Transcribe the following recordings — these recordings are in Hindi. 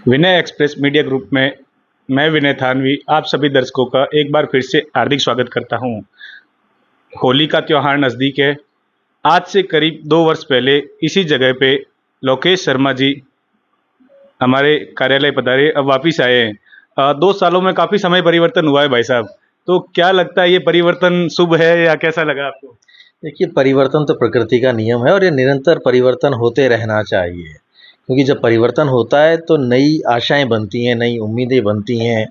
विनय एक्सप्रेस मीडिया ग्रुप में मैं विनय थानवी आप सभी दर्शकों का एक बार फिर से हार्दिक स्वागत करता हूं। होली का त्यौहार नज़दीक है। आज से करीब 2 वर्ष पहले इसी जगह पे लोकेश शर्मा जी हमारे कार्यालय पधारे, अब वापिस आए हैं। 2 सालों में काफ़ी समय परिवर्तन हुआ है भाई साहब, तो क्या लगता है ये परिवर्तन शुभ है या कैसा लगा आपको? देखिए, परिवर्तन तो प्रकृति का नियम है और ये निरंतर परिवर्तन होते रहना चाहिए, क्योंकि जब परिवर्तन होता है तो नई आशाएं बनती हैं, नई उम्मीदें बनती हैं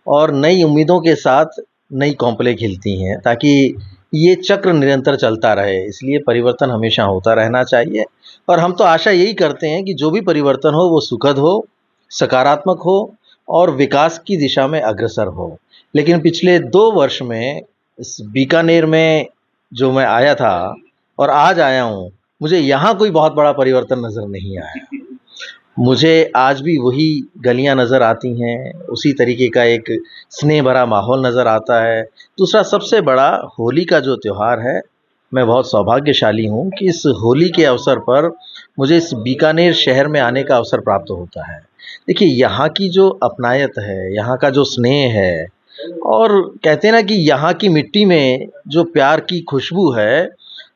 और नई उम्मीदों के साथ नई कौंपलें खिलती हैं, ताकि ये चक्र निरंतर चलता रहे। इसलिए परिवर्तन हमेशा होता रहना चाहिए और हम तो आशा यही करते हैं कि जो भी परिवर्तन हो वो सुखद हो, सकारात्मक हो और विकास की दिशा में अग्रसर हो। लेकिन पिछले 2 वर्ष में इस बीकानेर में जो मैं आया था और आज आया हूँ, मुझे यहाँ कोई बहुत बड़ा परिवर्तन नज़र नहीं आया। मुझे आज भी वही गलियाँ नज़र आती हैं, उसी तरीके का एक स्नेह भरा माहौल नज़र आता है। दूसरा सबसे बड़ा होली का जो त्योहार है, मैं बहुत सौभाग्यशाली हूँ कि इस होली के अवसर पर मुझे इस बीकानेर शहर में आने का अवसर प्राप्त होता है। देखिए, यहाँ की जो अपनायत है, यहाँ का जो स्नेह है और कहते हैं ना कि यहाँ की मिट्टी में जो प्यार की खुशबू है,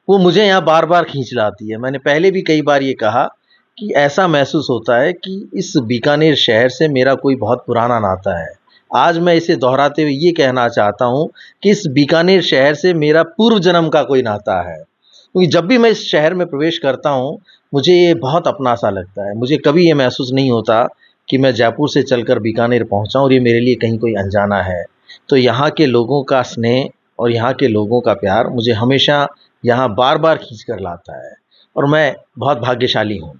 वो मुझे यहाँ बार-बार खींच लाती है। मैंने पहले भी कई बार ये कहा कि ऐसा महसूस होता है कि इस बीकानेर शहर से मेरा कोई बहुत पुराना नाता है। आज मैं इसे दोहराते हुए ये कहना चाहता हूँ कि इस बीकानेर शहर से मेरा पूर्व जन्म का कोई नाता है। क्योंकि जब भी मैं इस शहर में प्रवेश करता हूँ, मुझे ये बहुत अपना-सा लगता है। मुझे कभी ये महसूस नहीं होता कि मैं जयपुर से चलकर बीकानेर पहुँचा और ये मेरे लिए कहीं कोई अनजाना है। तो यहाँ के लोगों का स्नेह और यहाँ के लोगों का प्यार मुझे हमेशा यहाँ बार-बार खींच कर लाता है और मैं बहुत भाग्यशाली हूँ।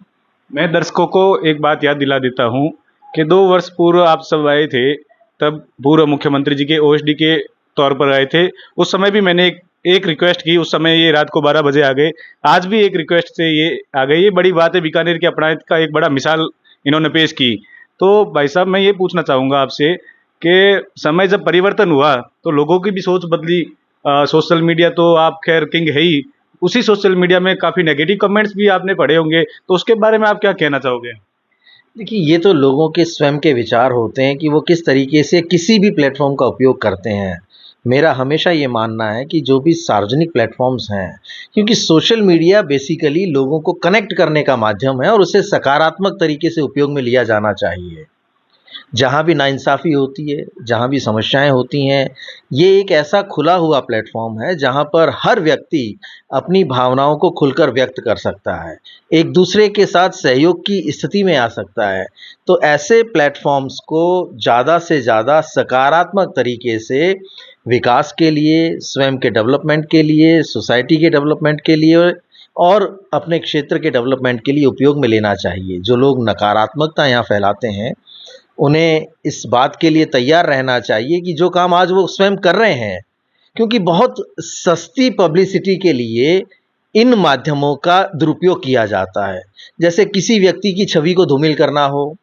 मैं दर्शकों को एक बात याद दिला देता हूँ कि 2 वर्ष पूर्व आप सब आए थे, तब पूर्व मुख्यमंत्री जी के ओएसडी के तौर पर आए थे। उस समय भी मैंने एक रिक्वेस्ट की, उस समय ये रात को 12 बजे आ गए। आज भी एक रिक्वेस्ट से ये आ गए। ये बड़ी बात है, बीकानेर की अपनायत का एक बड़ा मिसाल इन्होंने पेश की। तो भाई साहब, मैं ये पूछना चाहूँगा आपसे कि समय जब परिवर्तन हुआ तो लोगों की भी सोच बदली। सोशल मीडिया तो आप खैर किंग है ही, उसी सोशल मीडिया में काफ़ी नेगेटिव कमेंट्स भी आपने पढ़े होंगे, तो उसके बारे में आप क्या कहना चाहोगे? देखिए, ये तो लोगों के स्वयं के विचार होते हैं कि वो किस तरीके से किसी भी प्लेटफ़ॉर्म का उपयोग करते हैं। मेरा हमेशा ये मानना है कि जो भी सार्वजनिक प्लेटफ़ॉर्म्स हैं, क्योंकि सोशल मीडिया बेसिकली लोगों को कनेक्ट करने का माध्यम है और उसे सकारात्मक तरीके से उपयोग में लिया जाना चाहिए। जहाँ भी नाइंसाफ़ी होती है, जहाँ भी समस्याएँ होती हैं, ये एक ऐसा खुला हुआ प्लेटफ़ॉर्म है जहाँ पर हर व्यक्ति अपनी भावनाओं को खुलकर व्यक्त कर सकता है, एक दूसरे के साथ सहयोग की स्थिति में आ सकता है। तो ऐसे प्लेटफ़ॉर्म्स को ज़्यादा से ज़्यादा सकारात्मक तरीके से विकास के लिए, स्वयं के डेवलपमेंट के लिए, सोसाइटी के डेवलपमेंट के लिए और अपने क्षेत्र के डेवलपमेंट के लिए उपयोग में लेना चाहिए। जो लोग नकारात्मकता यहाँ फैलाते हैं, उन्हें इस बात के लिए तैयार रहना चाहिए कि जो काम आज वो स्वयं कर रहे हैं, क्योंकि बहुत सस्ती पब्लिसिटी के लिए इन माध्यमों का दुरुपयोग किया जाता है। जैसे किसी व्यक्ति की छवि को धूमिल करना हो,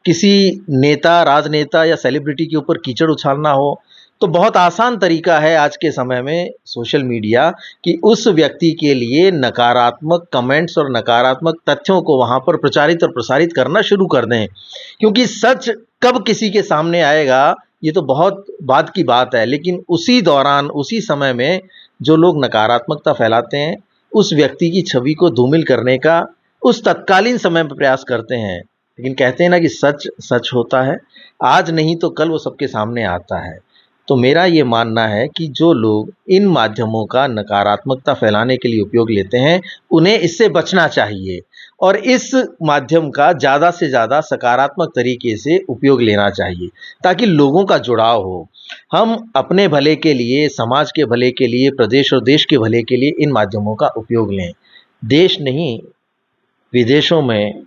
किसी नेता, राजनेता या सेलिब्रिटी के ऊपर कीचड़ उछालना हो, तो बहुत आसान तरीका है आज के समय में सोशल मीडिया कि उस व्यक्ति के लिए नकारात्मक कमेंट्स और नकारात्मक तथ्यों को वहाँ पर प्रचारित और प्रसारित करना शुरू कर दें। क्योंकि सच कब किसी के सामने आएगा, ये तो बहुत बाद की बात है, लेकिन उसी दौरान, उसी समय में जो लोग नकारात्मकता फैलाते हैं, उस व्यक्ति की छवि को धूमिल करने का उस तत्कालीन समय में प्रयास करते हैं। लेकिन कहते हैं ना कि सच सच होता है, आज नहीं तो कल वो सबके सामने आता है। तो मेरा ये मानना है कि जो लोग इन माध्यमों का नकारात्मकता फैलाने के लिए उपयोग लेते हैं, उन्हें इससे बचना चाहिए और इस माध्यम का ज़्यादा से ज़्यादा सकारात्मक तरीके से उपयोग लेना चाहिए, ताकि लोगों का जुड़ाव हो। हम अपने भले के लिए, समाज के भले के लिए, प्रदेश और देश के भले के लिए इन माध्यमों का उपयोग लें। देश नहीं, विदेशों में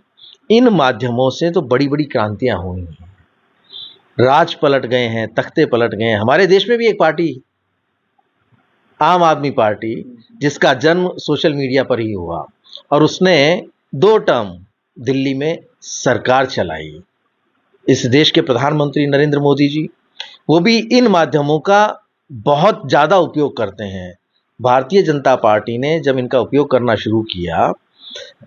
इन माध्यमों से तो बड़ी-बड़ी क्रांतियाँ हुई हैं। राज पलट गए हैं, तख्ते पलट गए हैं। हमारे देश में भी एक पार्टी, आम आदमी पार्टी, जिसका जन्म सोशल मीडिया पर ही हुआ और उसने 2 टर्म दिल्ली में सरकार चलाई। इस देश के प्रधानमंत्री नरेंद्र मोदी जी, वो भी इन माध्यमों का बहुत ज़्यादा उपयोग करते हैं। भारतीय जनता पार्टी ने जब इनका उपयोग करना शुरू किया,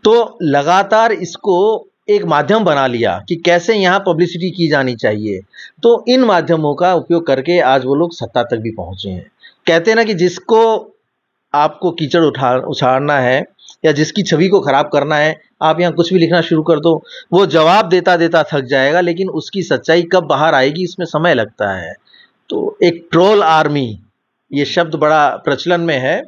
तो लगातार इसको एक माध्यम बना लिया कि कैसे यहाँ पब्लिसिटी की जानी चाहिए। तो इन माध्यमों का उपयोग करके आज वो लोग सत्ता तक भी पहुँचे हैं। कहते हैं ना कि जिसको आपको कीचड़ उछालना है या जिसकी छवि को खराब करना है, आप यहाँ कुछ भी लिखना शुरू कर दो, वो जवाब देता देता थक जाएगा, लेकिन उसकी सच्चाई कब बाहर आएगी इसमें समय लगता है। तो एक ट्रोल आर्मी, ये शब्द बड़ा प्रचलन में है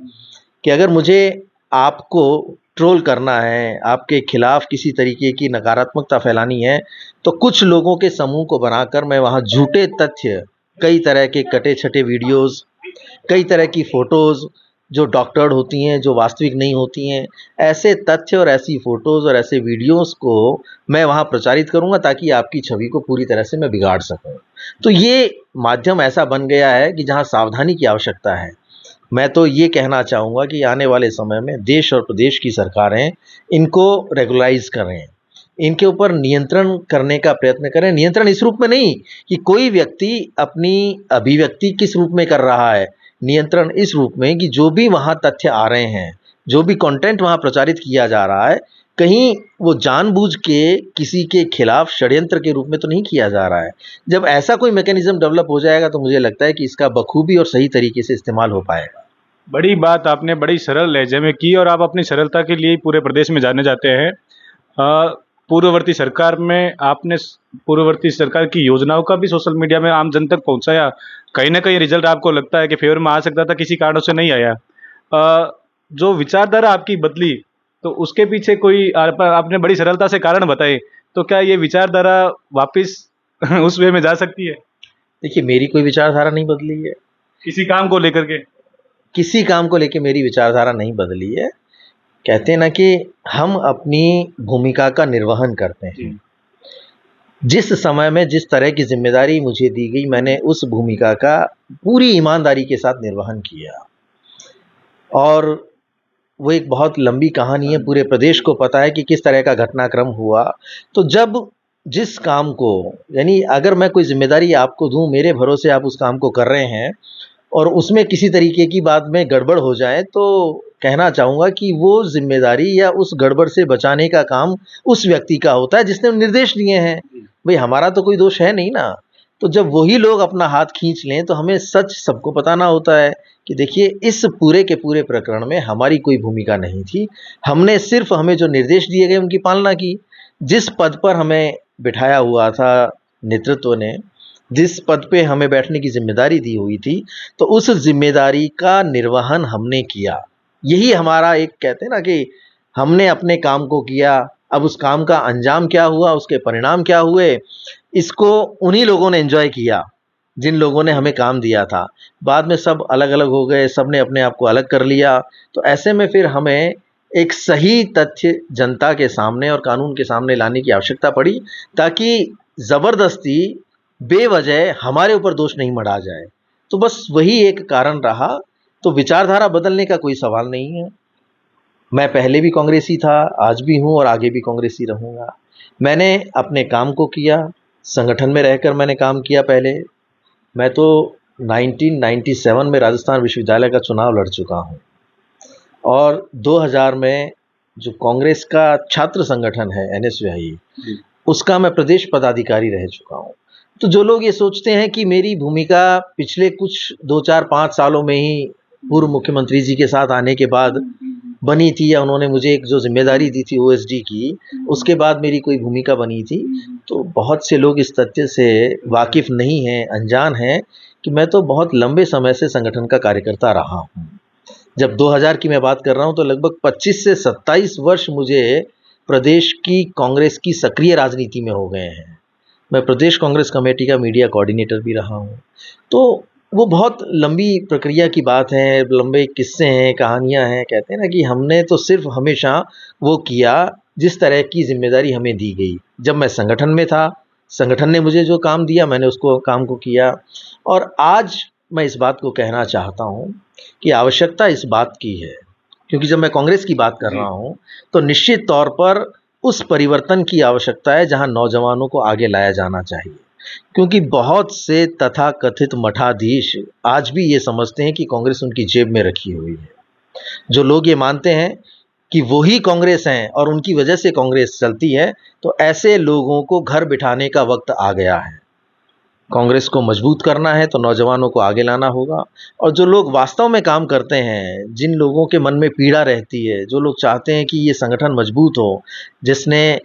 कि अगर मुझे आपको ट्रोल करना है, आपके खिलाफ किसी तरीके की नकारात्मकता फैलानी है, तो कुछ लोगों के समूह को बनाकर मैं वहाँ झूठे तथ्य, कई तरह के कटे छटे वीडियोस, कई तरह की फोटोज़ जो डॉक्टर्ड होती हैं, जो वास्तविक नहीं होती हैं, ऐसे तथ्य और ऐसी फ़ोटोज़ और ऐसे वीडियोज़ को मैं वहाँ प्रचारित करूँगा ताकि आपकी छवि को पूरी तरह से मैं बिगाड़ सकूँ। तो ये माध्यम ऐसा बन गया है कि जहाँ सावधानी की आवश्यकता है। मैं तो ये कहना चाहूँगा कि आने वाले समय में देश और प्रदेश की सरकारें इनको रेगुलाइज़ करें, इनके ऊपर नियंत्रण करने का प्रयत्न करें। नियंत्रण इस रूप में नहीं कि कोई व्यक्ति अपनी अभिव्यक्ति किस रूप में कर रहा है, नियंत्रण इस रूप में कि जो भी वहाँ तथ्य आ रहे हैं, जो भी कंटेंट वहाँ प्रचारित किया जा रहा है, कहीं वो जानबूझ के किसी के खिलाफ षड्यंत्र के रूप में तो नहीं किया जा रहा है। जब ऐसा कोई मैकेनिज़्म डेवलप हो जाएगा तो मुझे लगता है कि इसका बखूबी और सही तरीके से इस्तेमाल हो पाएगा। बड़ी बात आपने बड़ी सरल लहजे में की और आप अपनी सरलता के लिए ही पूरे प्रदेश में जाने जाते हैं। पूर्ववर्ती सरकार में आपने पूर्ववर्ती सरकार की योजनाओं का भी सोशल मीडिया में आम जन तक पहुंचाया। कहीं ना कहीं रिजल्ट आपको लगता है कि फेवर में आ सकता था, किसी कारणों से नहीं आया। जो विचारधारा आपकी बदली, तो उसके पीछे कोई आपने बड़ी सरलता से कारण बताए, तो क्या ये विचारधारा वापस उस वे में जा सकती है? देखिए, मेरी कोई विचारधारा नहीं बदली है। किसी काम को लेकर के? किसी काम को लेके मेरी विचारधारा नहीं बदली है। कहते हैं ना कि हम अपनी भूमिका का निर्वहन करते हैं। जिस समय में जिस तरह की ज़िम्मेदारी मुझे दी गई, मैंने उस भूमिका का पूरी ईमानदारी के साथ निर्वहन किया। और वो एक बहुत लंबी कहानी है, पूरे प्रदेश को पता है कि किस तरह का घटनाक्रम हुआ। तो जब जिस काम को, यानी अगर मैं कोई ज़िम्मेदारी आपको दूँ, मेरे भरोसे आप उस काम को कर रहे हैं और उसमें किसी तरीके की बात में गड़बड़ हो जाए, तो कहना चाहूँगा कि वो ज़िम्मेदारी या उस गड़बड़ से बचाने का काम उस व्यक्ति का होता है जिसने निर्देश दिए हैं। भई हमारा तो कोई दोष है नहीं ना। तो जब वही लोग अपना हाथ खींच लें तो हमें सच सबको बताना होता है कि देखिए, इस पूरे के पूरे प्रकरण में हमारी कोई भूमिका नहीं थी। हमने सिर्फ़ हमें जो निर्देश दिए गए उनकी पालना की। जिस पद पर हमें बिठाया हुआ था नेतृत्व ने, जिस पद पे हमें बैठने की ज़िम्मेदारी दी हुई थी, तो उस ज़िम्मेदारी का निर्वहन हमने किया। यही हमारा एक, कहते हैं ना कि हमने अपने काम को किया। अब उस काम का अंजाम क्या हुआ, उसके परिणाम क्या हुए, इसको उन्हीं लोगों ने एन्जॉय किया जिन लोगों ने हमें काम दिया था। बाद में सब अलग-अलग हो गए, सबने अपने आप को अलग कर लिया। तो ऐसे में फिर हमें एक सही तथ्य जनता के सामने और कानून के सामने लाने की आवश्यकता पड़ी, ताकि ज़बरदस्ती बेवजह हमारे ऊपर दोष नहीं मढ़ा जाए। तो बस वही एक कारण रहा। तो विचारधारा बदलने का कोई सवाल नहीं है। मैं पहले भी कांग्रेसी था, आज भी हूँ और आगे भी कांग्रेसी रहूँगा। मैंने अपने काम को किया, संगठन में रहकर मैंने काम किया पहले। मैं तो 1997 में राजस्थान विश्वविद्यालय का चुनाव लड़ चुका हूँ और 2000 में जो कांग्रेस का छात्र संगठन है एनएसयूआई, उसका मैं प्रदेश पदाधिकारी रह चुका हूँ। तो जो लोग ये सोचते हैं कि मेरी भूमिका पिछले कुछ 2-4-5 सालों में ही पूर्व मुख्यमंत्री जी के साथ आने के बाद बनी थी, या उन्होंने मुझे एक जो ज़िम्मेदारी दी थी ओएसडी की, उसके बाद मेरी कोई भूमिका बनी थी, तो बहुत से लोग इस तथ्य से वाकिफ़ नहीं हैं, अनजान हैं कि मैं तो बहुत लंबे समय से संगठन का कार्यकर्ता रहा हूँ। जब 2000 की मैं बात कर रहा हूँ तो लगभग 25 से 27 वर्ष मुझे प्रदेश की कांग्रेस की सक्रिय राजनीति में हो गए हैं। मैं प्रदेश कांग्रेस कमेटी का मीडिया कोऑर्डिनेटर भी रहा हूँ। तो वो बहुत लंबी प्रक्रिया की बात है, लंबे किस्से हैं, कहानियाँ हैं। कहते हैं ना कि हमने तो सिर्फ़ हमेशा वो किया जिस तरह की ज़िम्मेदारी हमें दी गई। जब मैं संगठन में था, संगठन ने मुझे जो काम दिया मैंने उसको काम को किया। और आज मैं इस बात को कहना चाहता हूँ कि आवश्यकता इस बात की है, क्योंकि जब मैं कांग्रेस की बात कर रहा हूँ तो निश्चित तौर पर उस परिवर्तन की आवश्यकता है जहाँ नौजवानों को आगे लाया जाना चाहिए। क्योंकि बहुत से तथाकथित मठाधीश आज भी ये समझते हैं कि कांग्रेस उनकी जेब में रखी हुई है। जो लोग ये मानते हैं कि वही कांग्रेस हैं और उनकी वजह से कांग्रेस चलती है, तो ऐसे लोगों को घर बिठाने का वक्त आ गया है। कांग्रेस को मजबूत करना है तो नौजवानों को आगे लाना होगा, और जो लोग वास्तव में काम करते हैं, जिन लोगों के मन में पीड़ा रहती है, जो लोग चाहते हैं कि ये संगठन मजबूत हो, जिसने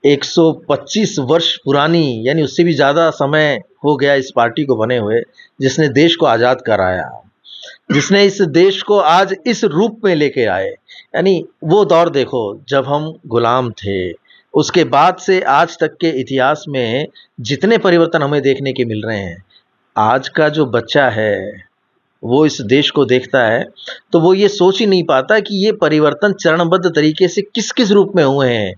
125 वर्ष पुरानी, यानी उससे भी ज़्यादा समय हो गया इस पार्टी को बने हुए, जिसने देश को आज़ाद कराया, जिसने इस देश को आज इस रूप में लेके आए। यानी वो दौर देखो जब हम गुलाम थे, उसके बाद से आज तक के इतिहास में जितने परिवर्तन हमें देखने के मिल रहे हैं, आज का जो बच्चा है वो इस देश को देखता है तो वो ये सोच ही नहीं पाता कि ये परिवर्तन चरणबद्ध तरीके से किस किस रूप में हुए हैं,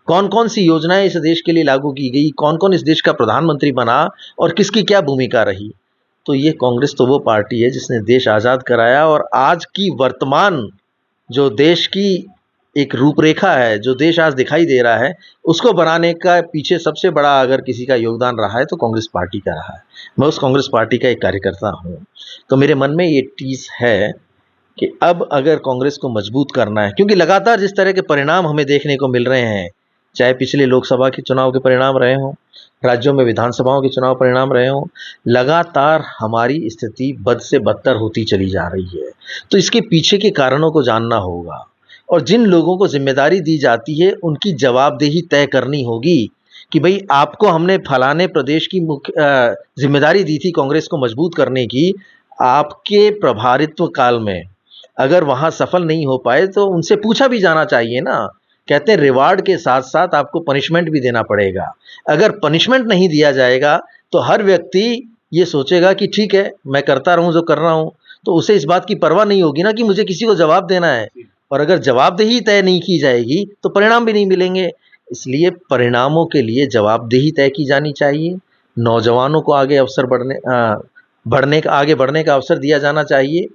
कौन कौन सी योजनाएं इस देश के लिए लागू की गई, कौन कौन इस देश का प्रधानमंत्री बना और किसकी क्या भूमिका रही। तो ये कांग्रेस तो वो पार्टी है जिसने देश आज़ाद कराया, और आज की वर्तमान जो देश की एक रूपरेखा है, जो देश आज दिखाई दे रहा है, उसको बनाने का पीछे सबसे बड़ा अगर किसी का योगदान रहा है तो कांग्रेस पार्टी का रहा है। मैं उस कांग्रेस पार्टी का एक कार्यकर्ता हूँ, तो मेरे मन में ये चीज़ है कि अब अगर कांग्रेस को मजबूत करना है, क्योंकि लगातार जिस तरह के परिणाम हमें देखने को मिल रहे हैं, चाहे पिछले लोकसभा के चुनाव के परिणाम रहे हों, राज्यों में विधानसभाओं के चुनाव परिणाम रहे हों, लगातार हमारी स्थिति बद से बदतर होती चली जा रही है। तो इसके पीछे के कारणों को जानना होगा, और जिन लोगों को जिम्मेदारी दी जाती है उनकी जवाबदेही तय करनी होगी कि भाई आपको हमने फलाने प्रदेश की मुख्य जिम्मेदारी दी थी कांग्रेस को मजबूत करने की, आपके प्रभारित्व काल में अगर वहाँ सफल नहीं हो पाए तो उनसे पूछा भी जाना चाहिए ना। कहते हैं रिवार्ड के साथ साथ आपको पनिशमेंट भी देना पड़ेगा। अगर पनिशमेंट नहीं दिया जाएगा तो हर व्यक्ति ये सोचेगा कि ठीक है मैं करता रहूं जो कर रहा हूं, तो उसे इस बात की परवाह नहीं होगी ना कि मुझे किसी को जवाब देना है। और अगर जवाबदेही तय नहीं की जाएगी तो परिणाम भी नहीं मिलेंगे। इसलिए परिणामों के लिए जवाबदेही तय की जानी चाहिए, नौजवानों को आगे अवसर आगे बढ़ने का अवसर दिया जाना चाहिए,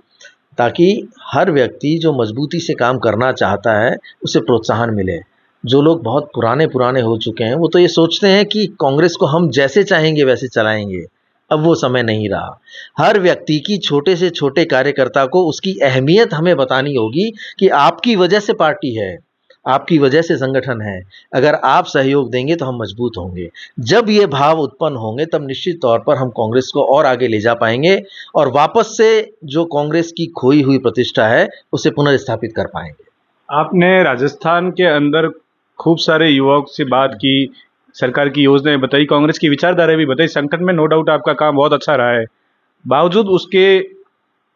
ताकि हर व्यक्ति जो मजबूती से काम करना चाहता है उसे प्रोत्साहन मिले। जो लोग बहुत पुराने पुराने हो चुके हैं वो तो ये सोचते हैं कि कांग्रेस को हम जैसे चाहेंगे वैसे चलाएंगे। अब वो समय नहीं रहा। हर व्यक्ति की, छोटे से छोटे कार्यकर्ता को उसकी अहमियत हमें बतानी होगी कि आपकी वजह से पार्टी है, आपकी वजह से संगठन है, अगर आप सहयोग देंगे तो हम मजबूत होंगे। जब ये भाव उत्पन्न होंगे तब निश्चित तौर पर हम कांग्रेस को और आगे ले जा पाएंगे और वापस से जो कांग्रेस की खोई हुई प्रतिष्ठा है उसे पुनर्स्थापित कर पाएंगे। आपने राजस्थान के अंदर खूब सारे युवाओं से बात की, सरकार की योजनाएं बताई, कांग्रेस की विचारधारा भी बताई। संगठन में नो डाउट आपका काम बहुत अच्छा रहा है। बावजूद उसके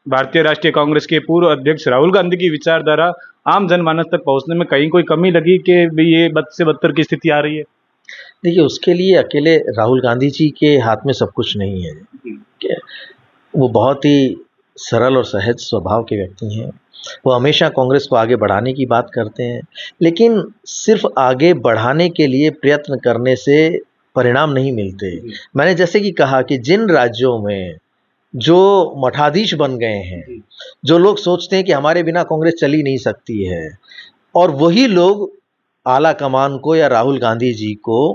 भारतीय राष्ट्रीय कांग्रेस के पूर्व अध्यक्ष राहुल गांधी की विचारधारा आम जनमानस तक पहुंचने में कहीं कोई कमी लगी कि भी ये बद से बदतर की स्थिति आ रही है? देखिए, उसके लिए अकेले राहुल गांधी जी के हाथ में सब कुछ नहीं है। वो बहुत ही सरल और सहज स्वभाव के व्यक्ति हैं। वो हमेशा कांग्रेस को आगे बढ़ाने की बात करते हैं, लेकिन सिर्फ आगे बढ़ाने के लिए प्रयत्न करने से परिणाम नहीं मिलते। मैंने जैसे कि कहा कि जिन राज्यों में जो मठाधीश बन गए हैं, जो लोग सोचते हैं कि हमारे बिना कांग्रेस चल ही नहीं सकती है, और वही लोग आला कमान को या राहुल गांधी जी को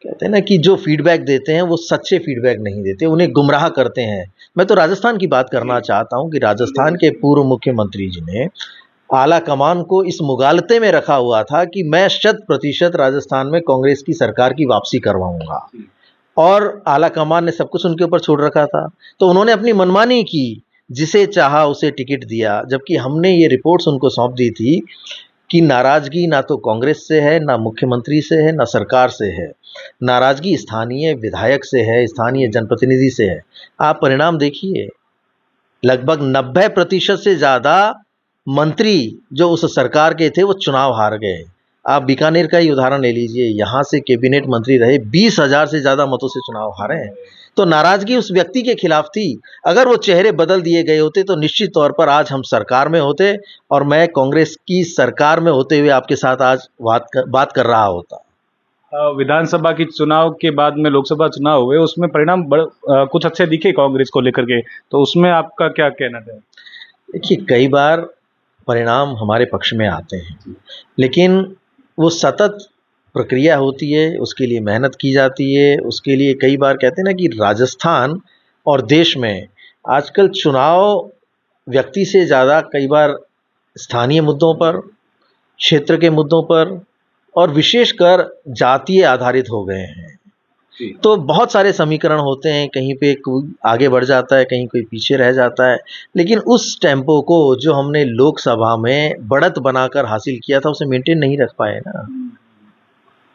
कहते हैं ना कि जो फीडबैक देते हैं वो सच्चे फीडबैक नहीं देते, उन्हें गुमराह करते हैं। मैं तो राजस्थान की बात करना चाहता हूं कि राजस्थान के पूर्व मुख्यमंत्री जी ने आला कमान को इस मुगालते में रखा हुआ था कि मैं 100% राजस्थान में कांग्रेस की सरकार की वापसी करवाऊंगा, और आला कमान ने सब कुछ उनके ऊपर छोड़ रखा था। तो उन्होंने अपनी मनमानी की, जिसे चाहा उसे टिकट दिया, जबकि हमने ये रिपोर्ट्स उनको सौंप दी थी कि नाराजगी ना तो कांग्रेस से है, ना मुख्यमंत्री से है, ना सरकार से है, नाराजगी स्थानीय विधायक से है, स्थानीय जनप्रतिनिधि से है। आप परिणाम देखिए, लगभग 90% से ज़्यादा मंत्री जो उस सरकार के थे वो चुनाव हार गए। आप बीकानेर का ही उदाहरण ले लीजिए, यहाँ से कैबिनेट मंत्री रहे, 20,000 से ज़्यादा मतों से चुनाव हारे हैं। तो नाराजगी उस व्यक्ति के खिलाफ थी। अगर वो चेहरे बदल दिए गए होते तो निश्चित तौर पर आज हम सरकार में होते, और मैं कांग्रेस की सरकार में होते हुए आपके साथ आज बात कर रहा होता। विधानसभा की चुनाव के बाद में लोकसभा चुनाव हुए, उसमें परिणाम कुछ अच्छे दिखे कांग्रेस को लेकर के, तो उसमें आपका क्या कहना है? देखिए, कई बार परिणाम हमारे पक्ष में आते हैं, लेकिन वो सतत प्रक्रिया होती है, उसके लिए मेहनत की जाती है। उसके लिए कई बार कहते हैं ना कि राजस्थान और देश में आजकल चुनाव व्यक्ति से ज़्यादा कई बार स्थानीय मुद्दों पर, क्षेत्र के मुद्दों पर और विशेषकर जातीय आधारित हो गए हैं। तो बहुत सारे समीकरण होते हैं, कहीं पे कोई आगे बढ़ जाता है, कहीं कोई पीछे रह जाता है, लेकिन उस टेम्पो को जो हमने लोकसभा में बढ़त बनाकर हासिल किया था, उसे मेंटेन नहीं रख पाए ना।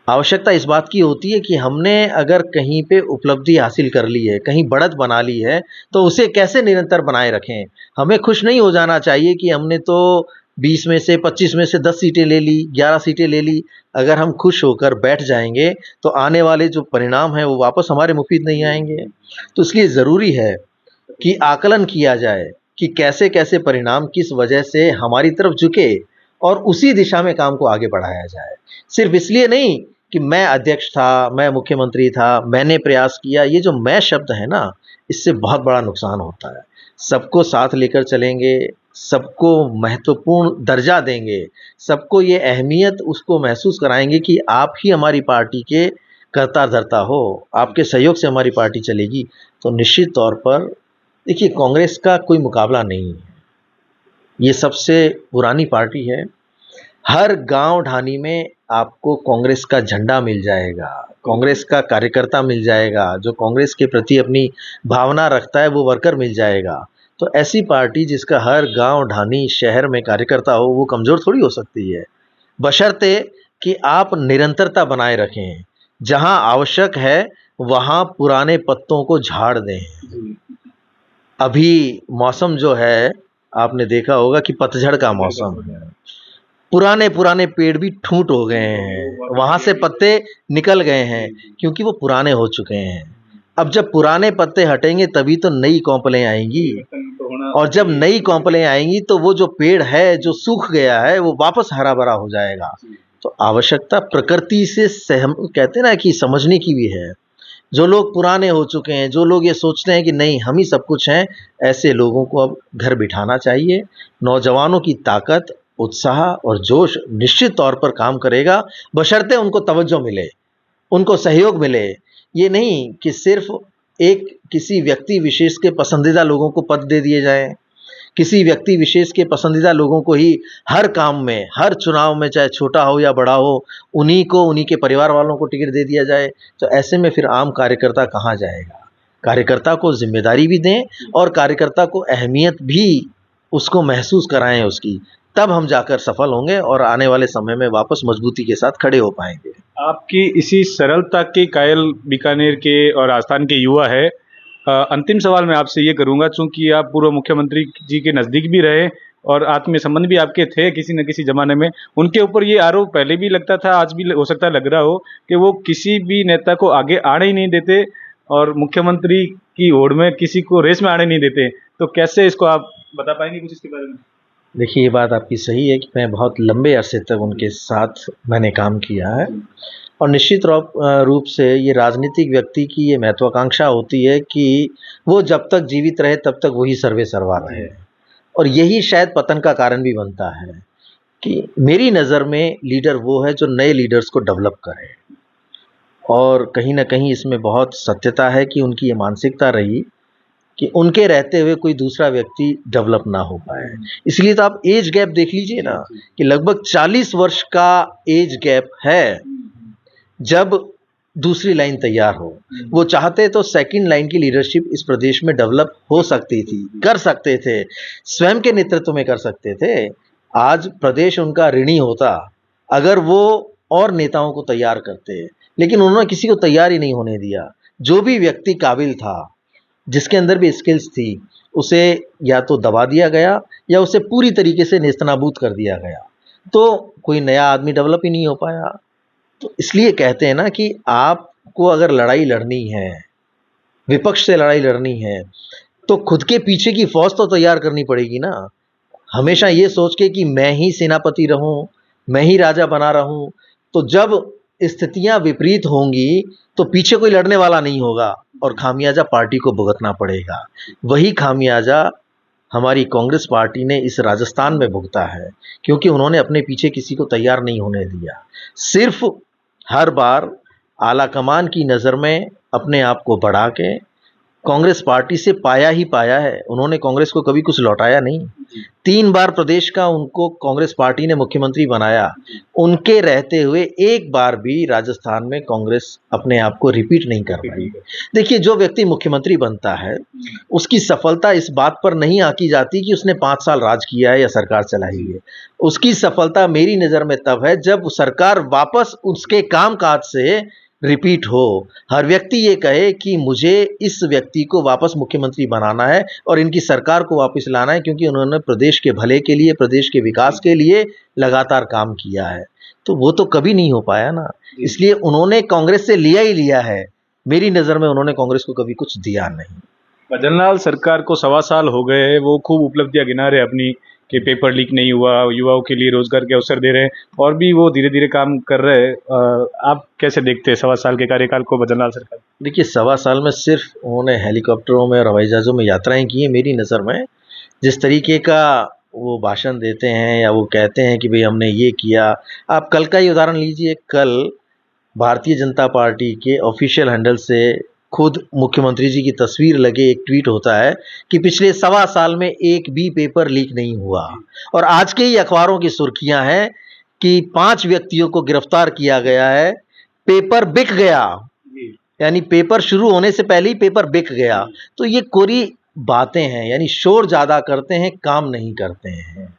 आवश्यकता इस बात की होती है कि हमने अगर कहीं पे उपलब्धि हासिल कर ली है, कहीं बढ़त बना ली है, तो उसे कैसे निरंतर बनाए रखें। हमें खुश नहीं हो जाना चाहिए कि हमने तो 20 में से 25 में से 10 सीटें ले ली, 11 सीटें ले ली। अगर हम खुश होकर बैठ जाएंगे तो आने वाले जो परिणाम हैं वो वापस हमारे मुफीद नहीं आएंगे। तो इसलिए ज़रूरी है कि आकलन किया जाए कि कैसे कैसे परिणाम किस वजह से हमारी तरफ झुके और उसी दिशा में काम को आगे बढ़ाया जाए। सिर्फ इसलिए नहीं कि मैं अध्यक्ष था, मैं मुख्यमंत्री था, मैंने प्रयास किया, ये जो मैं शब्द है ना, इससे बहुत बड़ा नुकसान होता है। सबको साथ लेकर चलेंगे, सबको महत्वपूर्ण दर्जा देंगे, सबको ये अहमियत उसको महसूस कराएंगे कि आप ही हमारी पार्टी के कर्ता धर्ता हो, आपके सहयोग से हमारी पार्टी चलेगी, तो निश्चित तौर पर देखिए कांग्रेस का कोई मुकाबला नहीं है। ये सबसे पुरानी पार्टी है। हर गांव ढाणी में आपको कांग्रेस का झंडा मिल जाएगा, कांग्रेस का कार्यकर्ता मिल जाएगा, जो कांग्रेस के प्रति अपनी भावना रखता है वो वर्कर मिल जाएगा। तो ऐसी पार्टी जिसका हर गांव ढाणी शहर में कार्यकर्ता हो, वो कमज़ोर थोड़ी हो सकती है, बशर्ते कि आप निरंतरता बनाए रखें। जहां आवश्यक है वहां पुराने पत्तों को झाड़ दें। अभी मौसम जो है, आपने देखा होगा कि पतझड़ का मौसम है। पुराने पुराने पेड़ भी ठूंठ हो गए हैं, वहां से पत्ते निकल गए हैं क्योंकि वो पुराने हो चुके हैं। अब जब पुराने पत्ते हटेंगे तभी तो नई कौंपलें आएंगी, और जब नई कौंपलें आएंगी तो वो जो पेड़ है जो सूख गया है वो वापस हरा भरा हो जाएगा। तो आवश्यकता प्रकृति से सहम कहते हैं ना कि समझने की भी है। जो लोग पुराने हो चुके हैं, जो लोग ये सोचते हैं कि नहीं हम ही सब कुछ हैं, ऐसे लोगों को अब घर बिठाना चाहिए। नौजवानों की ताकत, उत्साह और जोश निश्चित तौर पर काम करेगा, बशर्ते उनको तवज्जो मिले, उनको सहयोग मिले। ये नहीं कि सिर्फ एक किसी व्यक्ति विशेष के पसंदीदा लोगों को पद दे दिए जाएं, किसी व्यक्ति विशेष के पसंदीदा लोगों को ही हर काम में, हर चुनाव में, चाहे छोटा हो या बड़ा हो, उन्हीं को, उन्हीं के परिवार वालों को टिकट दे दिया जाए। तो ऐसे में फिर आम कार्यकर्ता कहाँ जाएगा। कार्यकर्ता को जिम्मेदारी भी दें और कार्यकर्ता को अहमियत भी उसको महसूस कराएं उसकी, तब हम जाकर सफल होंगे और आने वाले समय में वापस मजबूती के साथ खड़े हो पाएंगे। आपकी इसी सरलता के कायल बीकानेर के और राजस्थान के युवा है। अंतिम सवाल मैं आपसे ये करूंगा, चूंकि आप पूर्व मुख्यमंत्री जी के नज़दीक भी रहे और आत्मीय संबंध भी आपके थे किसी न किसी ज़माने में, उनके ऊपर ये आरोप पहले भी लगता था, आज भी हो सकता है लग रहा हो, कि वो किसी भी नेता को आगे आने ही नहीं देते और मुख्यमंत्री की होड़ में किसी को रेस में आने नहीं देते। तो कैसे इसको आप बता पाएंगे कुछ इसके बारे में? देखिए ये बात आपकी सही है कि मैं बहुत लंबे अरसे तक उनके साथ मैंने काम किया है, और निश्चित रूप से ये राजनीतिक व्यक्ति की ये महत्वाकांक्षा होती है कि वो जब तक जीवित रहे तब तक वही सर्वे सर्वा रहे, और यही शायद पतन का कारण भी बनता है। कि मेरी नज़र में लीडर वो है जो नए लीडर्स को डेवलप करे, और कहीं ना कहीं इसमें बहुत सत्यता है कि उनकी ये मानसिकता रही कि उनके रहते हुए कोई दूसरा व्यक्ति डेवलप ना हो पाए। इसलिए तो आप एज गैप देख लीजिए ना, कि लगभग 40 वर्ष का एज गैप है जब दूसरी लाइन तैयार हो। वो चाहते तो सेकंड लाइन की लीडरशिप इस प्रदेश में डेवलप हो सकती थी, कर सकते थे, स्वयं के नेतृत्व में कर सकते थे। आज प्रदेश उनका ऋणी होता अगर वो और नेताओं को तैयार करते, लेकिन उन्होंने किसी को तैयार ही नहीं होने दिया। जो भी व्यक्ति काबिल था, जिसके अंदर भी स्किल्स थी, उसे या तो दबा दिया गया या उसे पूरी तरीके से नेस्तनाबूद कर दिया गया। तो कोई नया आदमी डेवलप ही नहीं हो पाया। तो इसलिए कहते हैं ना कि आपको अगर लड़ाई लड़नी है, विपक्ष से लड़ाई लड़नी है, तो खुद के पीछे की फौज तो तैयार करनी पड़ेगी ना। हमेशा ये सोच के कि मैं ही सेनापति रहूं, मैं ही राजा बना रहूं, तो जब स्थितियां विपरीत होंगी तो पीछे कोई लड़ने वाला नहीं होगा और खामियाजा पार्टी को भुगतना पड़ेगा। वही खामियाजा हमारी कांग्रेस पार्टी ने इस राजस्थान में भुगता है, क्योंकि उन्होंने अपने पीछे किसी को तैयार नहीं होने दिया। सिर्फ हर बार आला कमान की नज़र में अपने आप को बढ़ा के कांग्रेस पार्टी से पाया ही पाया है। उन्होंने कांग्रेस को कभी कुछ लौटाया नहीं। 3 बार प्रदेश का उनको कांग्रेस पार्टी ने मुख्यमंत्री बनाया। उनके रहते हुए एक बार भी राजस्थान में कांग्रेस अपने आप को रिपीट नहीं कर पाई। देखिए, जो व्यक्ति मुख्यमंत्री बनता है उसकी सफलता इस बात पर नहीं आंकी जाती कि उसने 5 साल राज किया है या सरकार चलाई है। उसकी सफलता मेरी नज़र में तब है जब सरकार वापस उसके कामकाज से रिपीट हो। हर व्यक्ति ये कहे कि मुझे इस व्यक्ति को वापस मुख्यमंत्री बनाना है और इनकी सरकार को वापस लाना है, क्योंकि उन्होंने प्रदेश के भले के लिए, प्रदेश के विकास के लिए लगातार काम किया है। तो वो तो कभी नहीं हो पाया ना, इसलिए उन्होंने कांग्रेस से लिया ही लिया है। मेरी नज़र में उन्होंने कांग्रेस को कभी कुछ दिया नहीं। भजनलाल सरकार को 1.25 साल हो गए हैं, वो खूब उपलब्धियां गिना रहे अपनी कि पेपर लीक नहीं हुआ, युवाओं के लिए रोजगार के अवसर दे रहे हैं और भी वो धीरे धीरे काम कर रहे हैं। आप कैसे देखते हैं 1.25 साल के कार्यकाल को भजनलाल सरकार? देखिए, 1.25 साल में सिर्फ उन्होंने हेलीकॉप्टरों में और हवाई जहाज़ों में यात्राएं की हैं। मेरी नज़र में जिस तरीके का वो भाषण देते हैं या वो कहते हैं कि भाई हमने ये किया, आप कल का ही उदाहरण लीजिए। कल भारतीय जनता पार्टी के ऑफिशियल हैंडल से खुद मुख्यमंत्री जी की तस्वीर लगे एक ट्वीट होता है कि पिछले 1.25 साल में एक भी पेपर लीक नहीं हुआ। और आज के ही अखबारों की सुर्खियां हैं कि 5 व्यक्तियों को गिरफ्तार किया गया है, पेपर बिक गया, यानी पेपर शुरू होने से पहले ही पेपर बिक गया। तो ये कोरी बातें हैं, यानी शोर ज़्यादा करते हैं, काम नहीं करते हैं।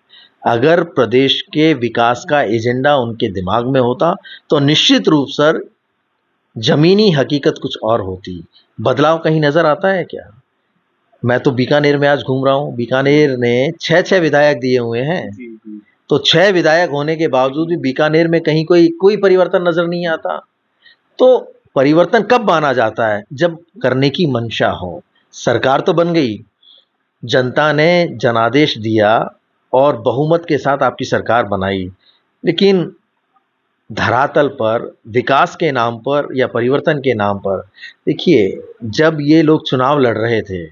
अगर प्रदेश के विकास का एजेंडा उनके दिमाग में होता तो निश्चित रूप सर जमीनी हकीकत कुछ और होती। बदलाव कहीं नज़र आता है क्या? मैं तो बीकानेर में आज घूम रहा हूँ। बीकानेर ने 6-6 विधायक दिए हुए हैं। तो 6 विधायक होने के बावजूद भी बीकानेर में कहीं कोई परिवर्तन नज़र नहीं आता। तो परिवर्तन कब माना जाता है? जब करने की मंशा हो। सरकार तो बन गई, जनता ने जनादेश दिया और बहुमत के साथ आपकी सरकार बनाई, लेकिन धरातल पर विकास के नाम पर या परिवर्तन के नाम पर, देखिए, जब ये लोग चुनाव लड़ रहे थे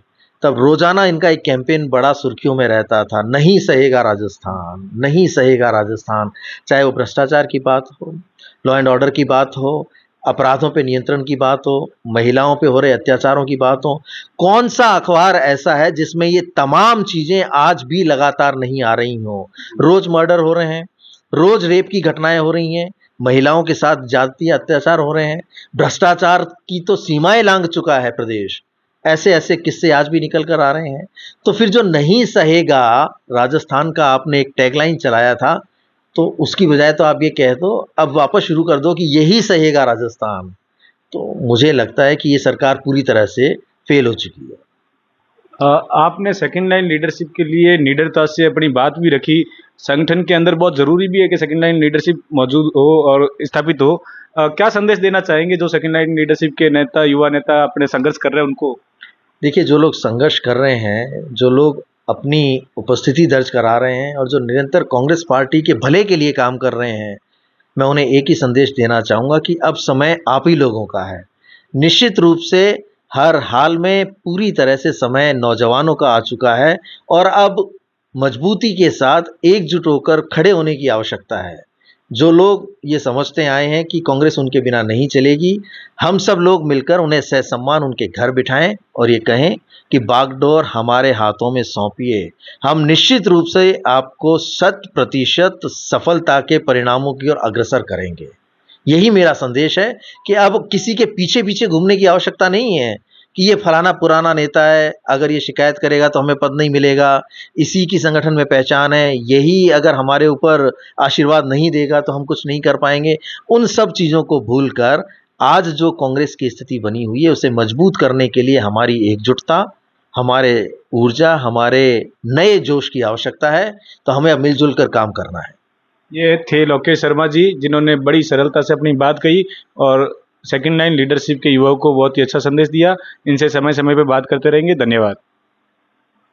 तब रोजाना इनका एक कैंपेन बड़ा सुर्खियों में रहता था, नहीं सहेगा राजस्थान, नहीं सहेगा राजस्थान। चाहे वो भ्रष्टाचार की बात हो, लॉ एंड ऑर्डर की बात हो, अपराधों पे नियंत्रण की बात हो, महिलाओं पे हो रहे अत्याचारों की बात हो, कौन सा अखबार ऐसा है जिसमें ये तमाम चीज़ें आज भी लगातार नहीं आ रही हों? रोज़ मर्डर हो रहे हैं, रोज़ रेप की घटनाएं हो रही हैं, महिलाओं के साथ जातीय अत्याचार हो रहे हैं, भ्रष्टाचार की तो सीमाएं लांघ चुका है प्रदेश। ऐसे ऐसे किस्से आज भी निकल कर आ रहे हैं। तो फिर जो नहीं सहेगा राजस्थान का आपने एक टैगलाइन चलाया था, तो उसकी बजाय तो आप ये कह दो, अब वापस शुरू कर दो कि यही सहेगा राजस्थान। तो मुझे लगता है कि ये सरकार पूरी तरह से फेल हो चुकी है। आपने सेकंड लाइन लीडरशिप के लिए निडरता से अपनी बात भी रखी। संगठन के अंदर बहुत ज़रूरी भी है कि सेकंड लाइन लीडरशिप मौजूद हो और स्थापित हो। क्या संदेश देना चाहेंगे जो सेकंड लाइन लीडरशिप के नेता, युवा नेता अपने संघर्ष कर रहे हैं उनको? देखिए, जो लोग संघर्ष कर रहे हैं, जो लोग अपनी उपस्थिति दर्ज करा रहे हैं और जो निरंतर कांग्रेस पार्टी के भले के लिए काम कर रहे हैं, मैं उन्हें एक ही संदेश देना चाहूँगा कि अब समय आप ही लोगों का है। निश्चित रूप से हर हाल में पूरी तरह से समय नौजवानों का आ चुका है और अब मजबूती के साथ एकजुट होकर खड़े होने की आवश्यकता है। जो लोग ये समझते आए हैं कि कांग्रेस उनके बिना नहीं चलेगी, हम सब लोग मिलकर उन्हें सहसम्मान उनके घर बिठाएं और ये कहें कि बागडोर हमारे हाथों में सौंपिए। हम निश्चित रूप से आपको 100% सफलता के परिणामों की ओर अग्रसर करेंगे। यही मेरा संदेश है कि अब किसी के पीछे पीछे घूमने की आवश्यकता नहीं है कि ये फलाना पुराना नेता है, अगर ये शिकायत करेगा तो हमें पद नहीं मिलेगा, इसी की संगठन में पहचान है, यही अगर हमारे ऊपर आशीर्वाद नहीं देगा तो हम कुछ नहीं कर पाएंगे। उन सब चीज़ों को भूलकर आज जो कांग्रेस की स्थिति बनी हुई है उसे मजबूत करने के लिए हमारी एकजुटता, हमारे ऊर्जा, हमारे नए जोश की आवश्यकता है। तो हमें अब मिलजुल कर काम करना है। ये थे लोकेश शर्मा जी, जिन्होंने बड़ी सरलता से अपनी बात कही और सेकंड लाइन लीडरशिप के युवाओं को बहुत ही अच्छा संदेश दिया। इनसे समय समय पर बात करते रहेंगे। धन्यवाद।